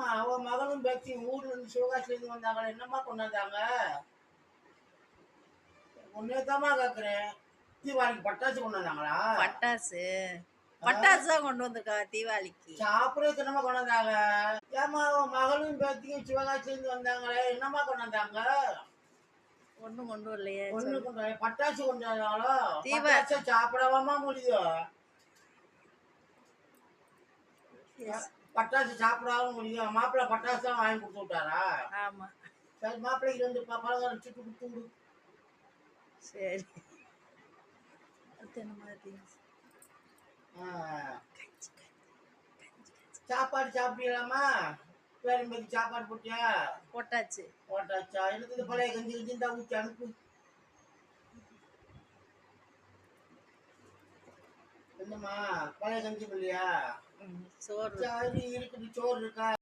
ஏம்மா அவ மகளும் பேத்தியும் ஊர்ல இருந்து சிவகாசில இருந்து வந்தாங்களே, என்னம்மா கொண்டாந்தாங்க? உன்னையத்தாம்மா கேக்குறேன். தீபாவளிக்கு பட்டாசு கொண்டாந்தாங்களா? பட்டாசு ஆ? பட்டாசு தான் கொண்டு வந்திருக்கா தீபாவளிக்கு. சாப்பிடறதுக்கு என்னம்மா கொண்டாந்தாங்க? ஏம்மா அவ மகளும் பேத்தியும் சிவகாசில இருந்து வந்தாங்களே, என்னம்மா கொண்டாந்தாங்க? ஒண்ணும் கொண்டு வரலையே ஒண்ணு சொல்லு. கொண்டு பட்டாசு கொண்டாந்தாங்களோ? தீபா பட்டாசை சாப்பிடவாம்மா முடியும்? எஸ். பட்டாசு சாப்பிடாம முடியும்? மாப்பிள்ளை பட்டாசு தான் வாங்கி கொடுத்து விட்டாரா? ஆமா. சரி, மாப்பிள்ளைக்கு 2 பலகாரம் சுட்டு கொடுத்து விடு. சரி. அடுத்து என்ன மாதிரி? ஆ. சாப்பாடு சாப்பிடலாமா? பேரம்பேத்தி சாப்பாடு போட்டியா? போட்டாச்சு. போட்டாச்சா? எனக்கு இந்த பழைய கஞ்சி கஞ்சி தான் ஊற்றி அனுப்பு. என்னம்மா பழைய கஞ்சி இல்லையா? சோறு சரி, இருக்குது. சோறு இருக்கா?